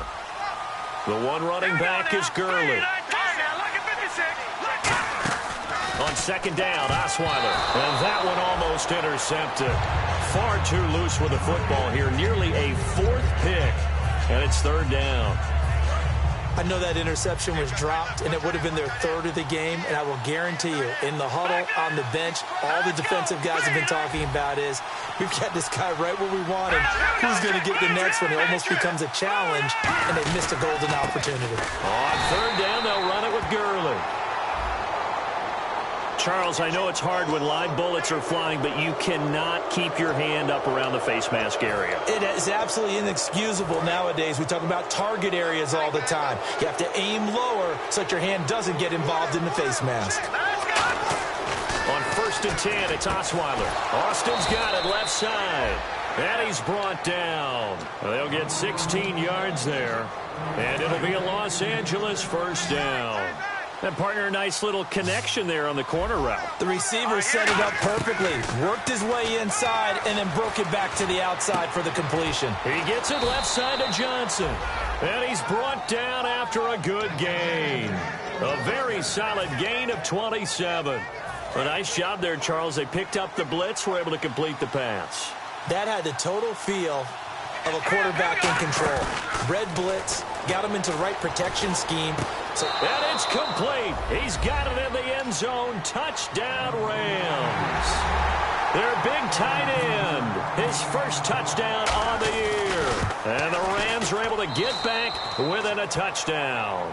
The one running back is Gurley. On 2nd down, Osweiler. And that one almost intercepted. Far too loose with the football here. Nearly a 4th pick. And it's 3rd down. I know that interception was dropped, and it would have been their 3rd of the game, and I will guarantee you, in the huddle, on the bench, all the defensive guys have been talking about is, we've got this guy right where we want him. Who's going to get the next one? It almost becomes a challenge, and they missed a golden opportunity. On 3rd down, they'll run it with Gurley. Charles, I know it's hard when live bullets are flying, but you cannot keep your hand up around the face mask area. It is absolutely inexcusable nowadays. We talk about target areas all the time. You have to aim lower so that your hand doesn't get involved in the face mask. On 1st and 10, it's Osweiler. Austin's got it left side. And he's brought down. They'll get 16 yards there. And it'll be a Los Angeles 1st down. And partner, a nice little connection there on the corner route. The receiver set it up perfectly, worked his way inside, and then broke it back to the outside for the completion. He gets it left side to Johnson. And he's brought down after a good gain. A very solid gain of 27. A nice job there, Charles. They picked up the blitz, were able to complete the pass. That had the total feel of a quarterback in control. Red blitz, got him into the right protection scheme. And it's complete. He's got it in the end zone. Touchdown, Rams. Their big tight end. His first touchdown on the year. And the Rams are able to get back within a touchdown.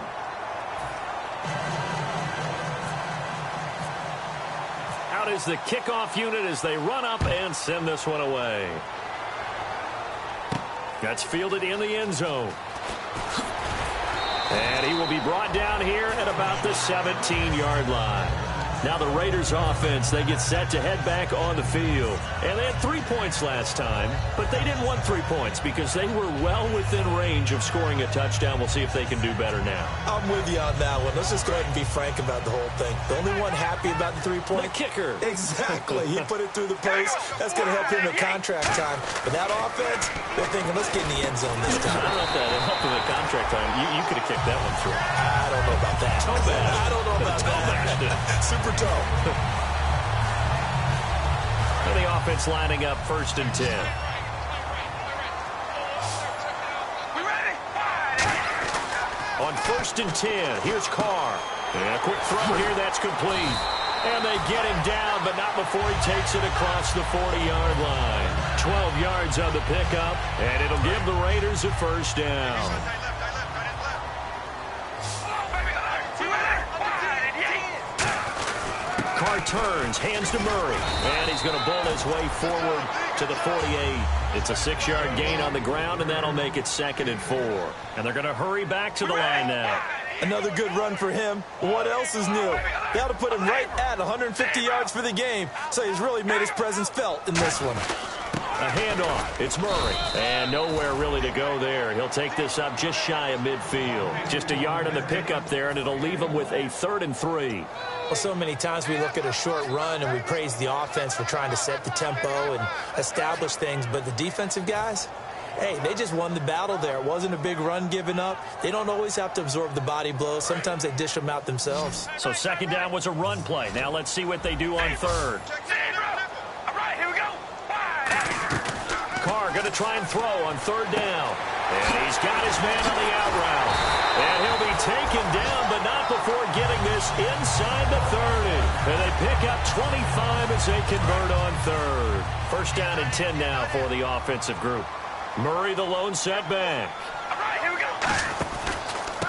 Out is the kickoff unit as they run up and send this one away. That's fielded in the end zone. And he will be brought down here at about the 17-yard line. Now the Raiders offense, they get set to head back on the field. And they had 3 points last time, but they didn't want 3 points because they were well within range of scoring a touchdown. We'll see if they can do better now. I'm with you on that one. Let's just go ahead and be frank about the whole thing. The only one happy about the 3-point? The kicker. Exactly. He put it through the post. That's going to help him at contract time. But that offense, they're thinking, let's get in the end zone this time. I don't know if that helped him at contract time. You could have kicked that one through. I don't know about that. Toe bad. I don't know about that. Super toe. And the offense lining up 1st and 10. On 1st and 10, here's Carr. And a quick throw here, that's complete. And they get him down, but not before he takes it across the 40-yard line. 12 yards on the pickup, and it'll give the Raiders a 1st down. Carr turns, hands to Murray, and he's going to bull his way forward to the 48. It's a 6-yard gain on the ground, and that'll make it 2nd and 4. And they're going to hurry back to the line now. Another good run for him. What else is new? They ought to put him right at 150 yards for the game, so he's really made his presence felt in this one. A handoff. It's Murray. And nowhere really to go there. He'll take this up just shy of midfield. Just a yard on the pickup there, and it'll leave him with a 3rd and 3. Well, so many times we look at a short run and we praise the offense for trying to set the tempo and establish things, but the defensive guys, hey, they just won the battle there. It wasn't a big run given up. They don't always have to absorb the body blows. Sometimes they dish them out themselves. So 2nd down was a run play. Now let's see what they do on 3rd. Carr going to try and throw on 3rd down. And he's got his man on the out route. And he'll be taken down, but not before getting this inside the 30. And they pick up 25 as they convert on 3rd. 1st down and 10 now for the offensive group. Murray the lone setback.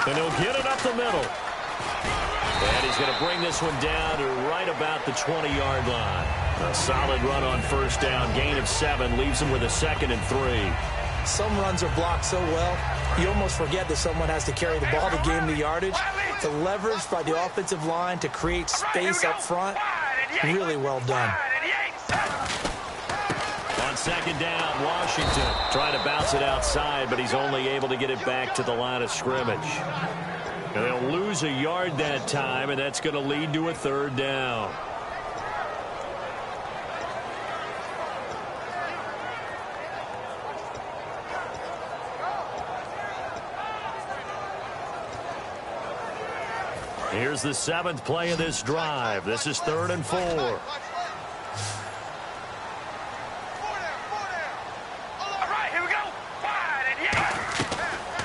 And he'll get it up the middle. And he's going to bring this one down to right about the 20-yard line. A solid run on 1st down. Gain of 7 leaves him with a 2nd and 3. Some runs are blocked so well, you almost forget that someone has to carry the ball to gain the yardage. The leverage by the offensive line to create space up front, really well done. On 2nd down, Washington trying to bounce it outside, but he's only able to get it back to the line of scrimmage. And they'll lose a yard that time, and that's going to lead to a 3rd down. Here's the 7th play of this drive. This is 3rd and 4.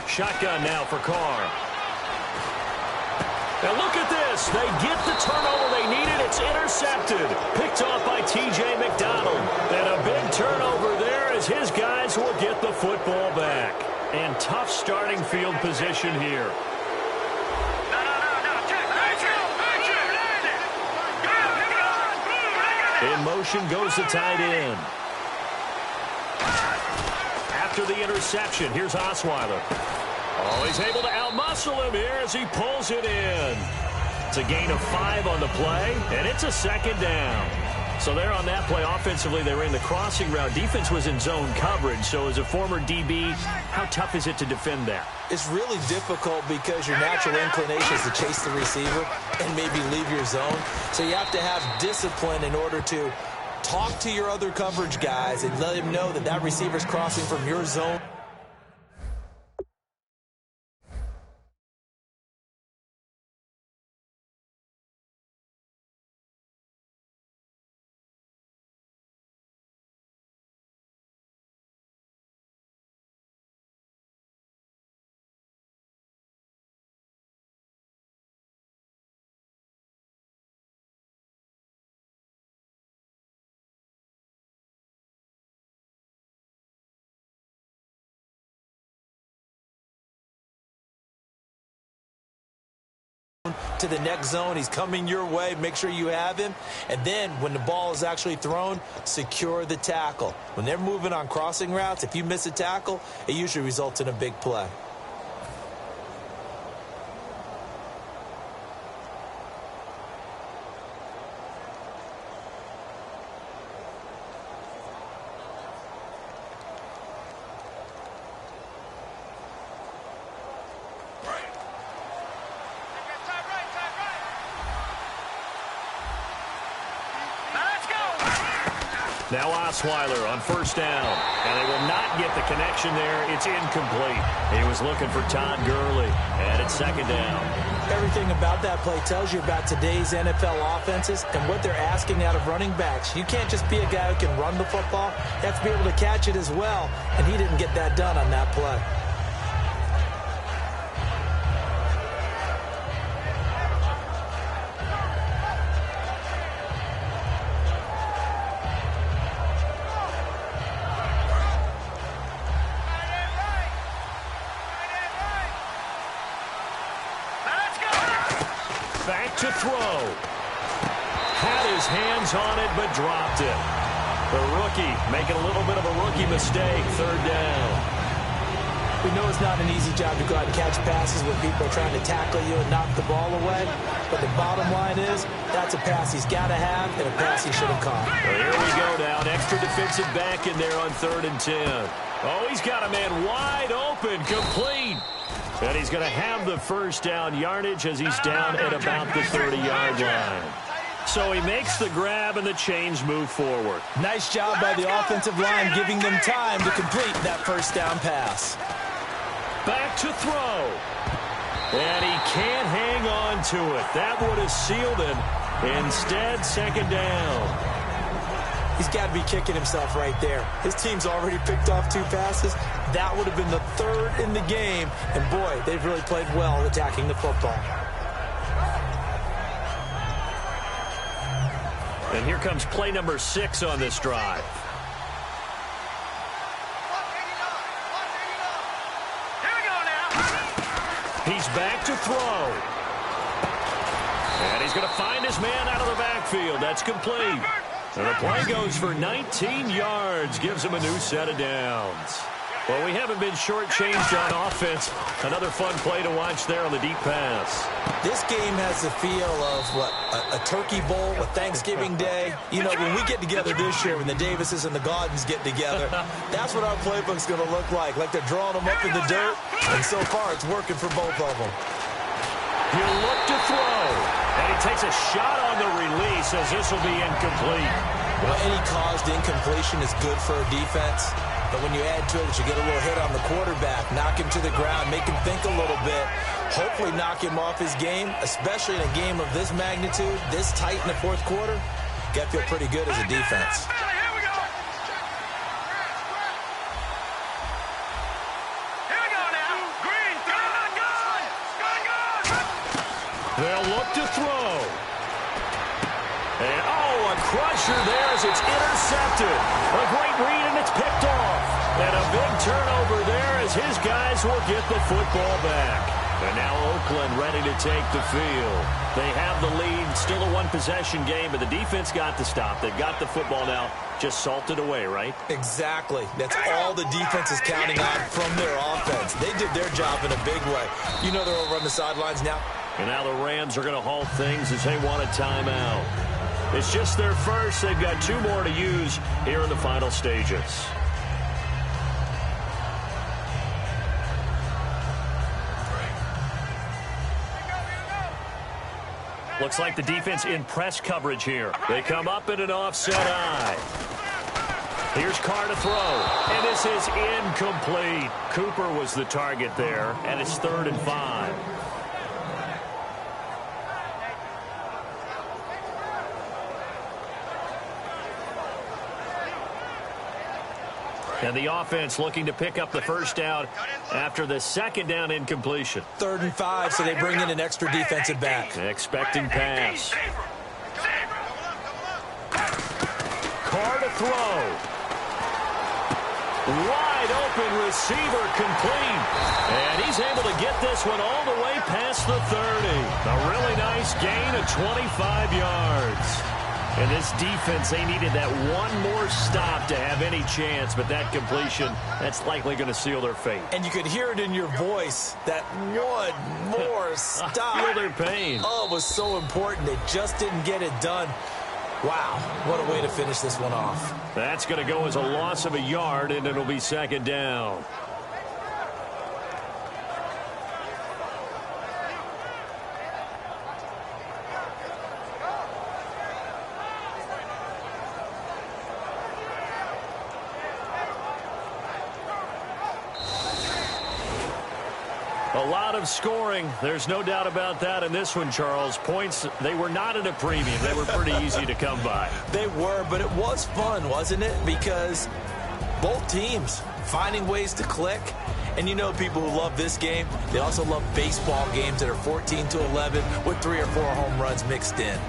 Shotgun now for Carr. Now look at this. They get the turnover they needed. It's intercepted. Picked off by T.J. McDonald. And a big turnover there as his guys will get the football back. And tough starting field position here. In motion goes the tight end. After the interception, here's Osweiler. Oh, he's able to outmuscle him here as he pulls it in. It's a gain of 5 on the play, and it's a 2nd down. So there on that play, offensively, they ran the crossing route. Defense was in zone coverage, so as a former DB, how tough is it to defend that? It's really difficult because your natural inclination is to chase the receiver and maybe leave your zone. So you have to have discipline in order to talk to your other coverage guys and let them know that that receiver's crossing from your zone. To the next zone, he's coming your way. Make sure you have him. And then when the ball is actually thrown, secure the tackle. When they're moving on crossing routes, if you miss a tackle, it usually results in a big play. Now Osweiler on first down. And they will not get the connection there. It's incomplete. He was looking for Todd Gurley. And it's second down. Everything about that play tells you about today's NFL offenses and what they're asking out of running backs. You can't just be a guy who can run the football. You have to be able to catch it as well. And he didn't get that done on that play. Back to throw. Had his hands on it, but dropped it. The rookie making a little bit of a rookie mistake. Third down. We know it's not an easy job to go out and catch passes when people are trying to tackle you and knock the ball away. But the bottom line is, that's a pass he's got to have and a pass he should have caught. Well, here we go now. An extra defensive back in there on 3rd and 10. Oh, he's got a man wide open. Complete. And he's going to have the first down yardage as he's down at about the 30-yard line. So he makes the grab and the chains move forward. Nice job by the offensive line giving them time to complete that first down pass. Back to throw. And he can't hang on to it. That would have sealed it. Instead, second down. He's got to be kicking himself right there. His team's already picked off 2 passes. That would have been the 3rd in the game. And, boy, they've really played well attacking the football. And here comes play number 6 on this drive. He's back to throw. And he's going to find his man out of the backfield. That's complete. And the play goes for 19 yards, gives him a new set of downs. Well, we haven't been shortchanged on offense. Another fun play to watch there on the deep pass. This game has the feel of, what, a turkey bowl, a Thanksgiving Day. You know, when we get together this year, when the Davises and the Gaudens get together, that's what our playbook's going to look like they're drawing them up in the dirt. And so far, it's working for both of them. He'll look to throw. And he takes a shot on the release as this will be incomplete. Well, any caused incompletion is good for a defense. But when you add to it that you get a little hit on the quarterback, knock him to the ground, make him think a little bit, hopefully knock him off his game, especially in a game of this magnitude, this tight in the 4th quarter, got to feel pretty good as a defense. They'll look to throw. And, oh, a crusher there as it's intercepted. A great read, and it's picked off. And a big turnover there as his guys will get the football back. And now Oakland ready to take the field. They have the lead, still a one-possession game, but the defense got to stop. They've got the football now, just salted away, right? Exactly. That's all the defense is counting on from their offense. They did their job in a big way. You know they're over on the sidelines now. And now the Rams are going to halt things as they want a timeout. It's just their first. They've got 2 more to use here in the final stages. Looks like the defense in press coverage here. They come up in an offset eye. Here's Carr to throw, and this is incomplete. Cooper was the target there, and it's 3rd and 5. And the offense looking to pick up the first down after the 2nd down incompletion. 3rd and 5, so they bring in an extra defensive back. Expecting pass. Carr to throw. Wide open receiver complete. And he's able to get this one all the way past the 30. A really nice gain of 25 yards. And this defense, they needed that one more stop to have any chance, but that completion, that's likely going to seal their fate. And you could hear it in your voice, that one more stop. I feel their pain. Oh, it was so important. They just didn't get it done. Wow, what a way to finish this one off. That's going to go as a loss of a yard, and it'll be 2nd down. A lot of scoring. There's no doubt about that in this one, Charles. Points, they were not at a premium. They were pretty easy to come by. They were, but it was fun, wasn't it? Because both teams finding ways to click. And you know people who love this game, they also love baseball games that are 14-11 with 3 or 4 home runs mixed in.